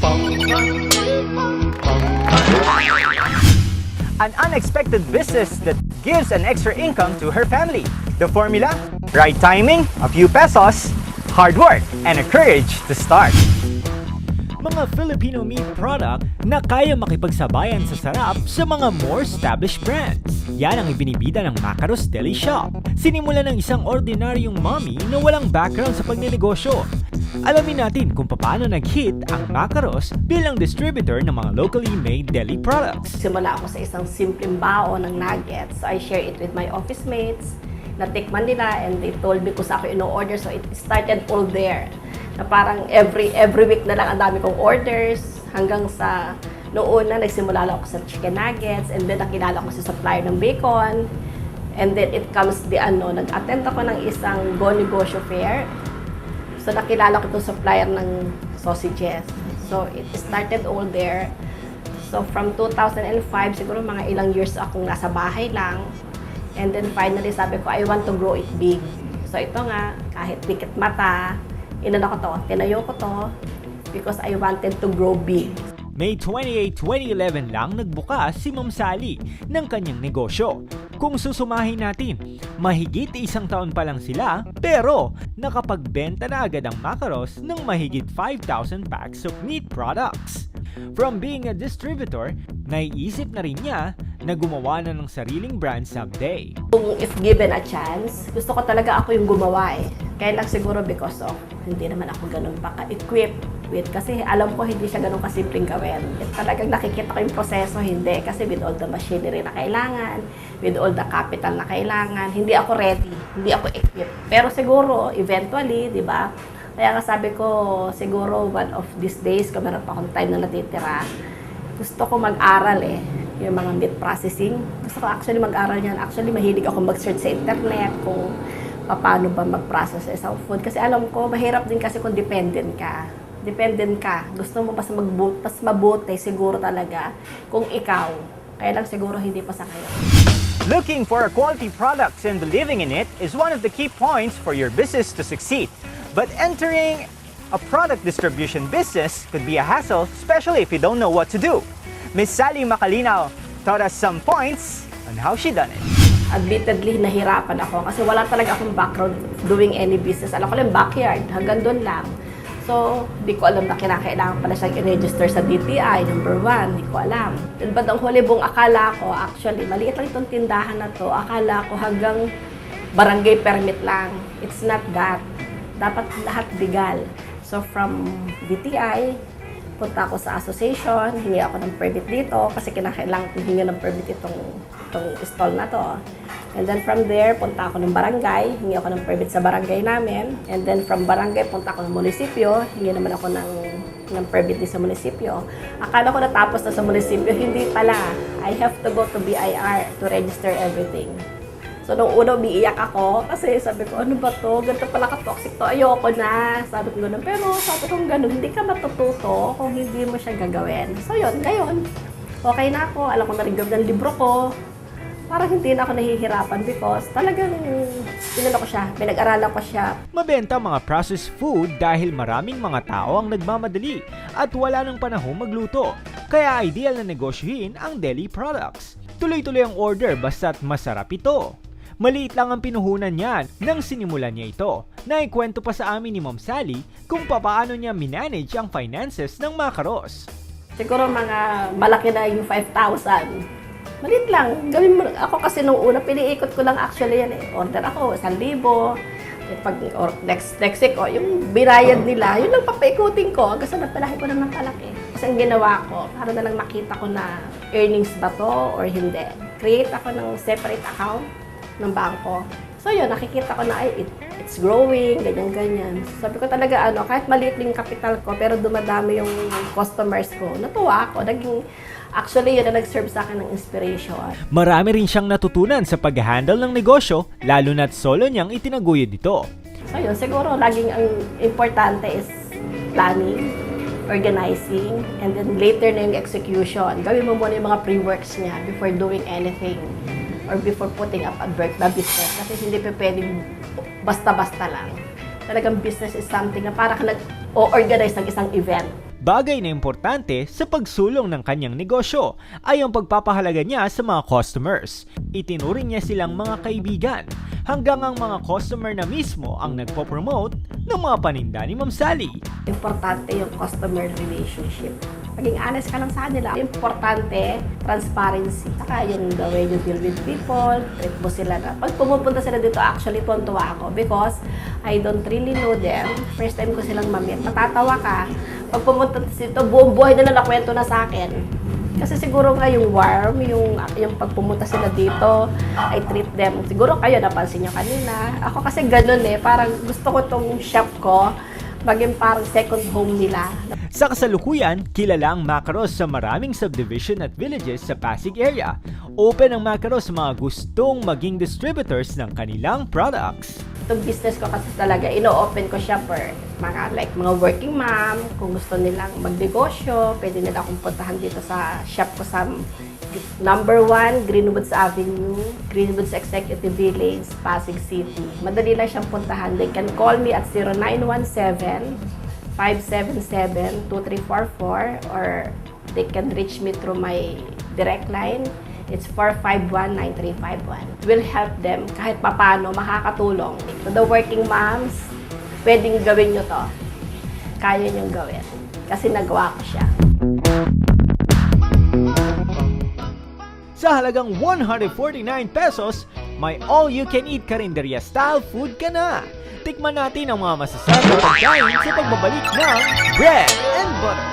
An unexpected business that gives an extra income to her family. The formula? Right timing, a few pesos, hard work, and a courage to start. Mga Filipino meat product na kaya makipagsabayan sa sarap sa mga more established brands. Yan ang ibinibida ng Macaros Deli Shop. Sinimula ng isang ordinaryong mommy na walang background sa pagnenegosyo. Alamin natin kung paano nag-hit ang Macaros bilang distributor ng mga locally made deli products. Simula ako sa isang simpleng bao ng nuggets. So I share it with my office mates. Natikman nila and they told me kung sa ako ino-order. So it started all there. Na parang every week na lang ang dami kong orders. Hanggang sa noon na nagsimula lang ako sa chicken nuggets. And then nakilala ko sa supplier ng bacon. And then it comes nag-attend ako ng isang Go Negosyo Fair. So, nakilala ko itong supplier ng sausages. So, it started all there. So, from 2005, siguro mga ilang years akong nasa bahay lang. And then, finally, sabi ko, I want to grow it big. So, ito nga, kahit pikit mata, tinayo ko to, because I wanted to grow big. May 28, 2011 lang nagbukas si Ma'am Sally ng kanyang negosyo. Kung susumahin natin, mahigit isang taon pa lang sila pero nakapagbenta na agad ang Macaros ng mahigit 5,000 packs of meat products. From being a distributor, naiisip na rin niya na gumawa na ng sariling brand someday. Kung if given a chance, gusto ko talaga ako yung gumawa eh. Kaya lang siguro because of hindi naman ako ganun baka-equip with. Kasi alam ko hindi siya ganun kasimpleng gawin. Talagang nakikita ko yung proseso, hindi. Kasi with all the machinery na kailangan, with all the capital na kailangan, hindi ako ready, hindi ako equipped. Pero siguro, eventually, di ba? Kaya nga sabi ko, siguro one of these days, kung meron pa akong time na natitira, gusto ko mag-aral eh. Yung mga meat processing. Gusto ko actually mag-aral yan. Actually, mahilig ako mag-search sa internet kung paano ba mag-process sa isang food. Kasi alam ko, mahirap din kasi kung dependent ka. Gusto mo mas mabuti siguro talaga kung ikaw. Kaya lang siguro hindi pa sa kayo. Looking for quality products and believing in it is one of the key points for your business to succeed. But entering a product distribution business could be a hassle, especially if you don't know what to do. Miss Sally Macalinaw taught us some points on how she done it. Admittedly, nahirapan ako kasi wala talaga akong background doing any business. Alam ko lang backyard, hanggang doon lang. So, hindi ko alam na kinakailangan pala siyang i-register sa DTI, number 1, hindi ko alam. Then, bandang huli buong akala ko, actually, maliit lang itong tindahan na to, akala ko hanggang barangay permit lang. It's not that. Dapat lahat legal. So, from DTI, punta ako sa association, hingi ako ng permit dito kasi kinakailangan kong hingi ng permit itong stall na to. And then from there, punta ako ng barangay, hingi ako ng permit sa barangay namin. And then from barangay, punta ako ng munisipyo, hingi naman ako ng permit din sa munisipyo. Akala ko natapos na sa munisipyo, hindi pala. I have to go to BIR to register everything. So, nung una, umiiyak ako kasi sabi ko, ano ba to? Ganito pala ka-toxic to. Ayoko na. Sabi ko gano'n. Pero sabi ko gano'n, hindi ka matututo kung hindi mo siya gagawin. So, yun. Ngayon, okay na ako. Alam ko na rin gawin ng libro ko. Parang hindi na ako nahihirapan because talagang ko siya. Pinag-aralan ko siya. Mabenta mga processed food dahil maraming mga tao ang nagmamadali at wala ng panahong magluto. Kaya ideal na negosyohin ang deli products. Tuloy-tuloy ang order basta't masarap ito. Maliit lang ang pinuhunan niya nang sinimulan niya ito. Naikwento pa sa amin ni Ma'am Sally kung paano niya minanage ang finances ng Macaros. Siguro mga malaki na yung 5,000. Maliit lang. Gawin mo. Ako kasi nung una, piniikot ko lang actually yan eh. Order ako, 1,000. Pag next week, yung binayad nila, yun lang papaikutin ko. Hanggang sa napalaki ko naman palaki. Kasi ang ginawa ko, para na lang makita ko na earnings ba to or hindi. Create ako ng separate account ng bangko. So yun, nakikita ko na it's growing, ganyan-ganyan. Sabi ko talaga, kahit maliit yung capital ko, pero dumadami yung customers ko. Natuwa ako. Actually, yun na nag-serve sa akin ng inspiration. Marami rin siyang natutunan sa pag-handle ng negosyo, lalo na't solo niyang itinaguyod ito. So yun, siguro laging ang importante is planning, organizing, and then later na yung execution. Gawin mo muna yung mga pre-works niya before doing anything or before putting up a business. Kasi hindi pa pwedeng basta-basta lang. Talagang business is something na para ka nag-organize ng isang event. Bagay na importante sa pagsulong ng kanyang negosyo ay ang pagpapahalaga niya sa mga customers. Itinuring niya silang mga kaibigan hanggang ang mga customer na mismo ang nagpo-promote ng mga paninda ni Ma'am Sally. Importante yung customer relationship. Maging honest ka lang sa kanila. Importante, transparency. Saka yung the way you deal with people, treat mo sila na. Pag pumupunta sila dito, actually, tuwa ako because I don't really know them. First time ko silang mamit. Matatawa ka. Pag pumunta dito, buong buhay nila nakwento na sa akin. Kasi siguro nga yung warm, yung pag pumunta sila dito, I treat them. Siguro kayo, napansin nyo kanina. Ako kasi ganun parang gusto ko tong shop ko, maging parang second home nila. Sa kasalukuyan, kilala ang Macros sa maraming subdivision at villages sa Pasig area. Open ang Macros sa mga gustong maging distributors ng kanilang products. Itong business ko kasi talaga, ino-open ko siya for mga working mom, kung gusto nilang magnegosyo, pwede nila akong puntahan dito sa shop ko sa number 1, Greenwoods Avenue, Greenwoods Executive Village, Pasig City. Madali lang siyang puntahan. They can call me at 0917-577-2344 or they can reach me through my direct line. It's 451-9351. Will help them kahit papano makakatulong. To the working moms, pwedeng gawin nyo to. Kaya nyo gawin. Kasi nagawa ko siya. Sa halagang 149 pesos, may all-you-can-eat karinderya style food ka na. Tikman natin ang mga masasarap na pagkain sa pagbabalik ng Bread and Butter.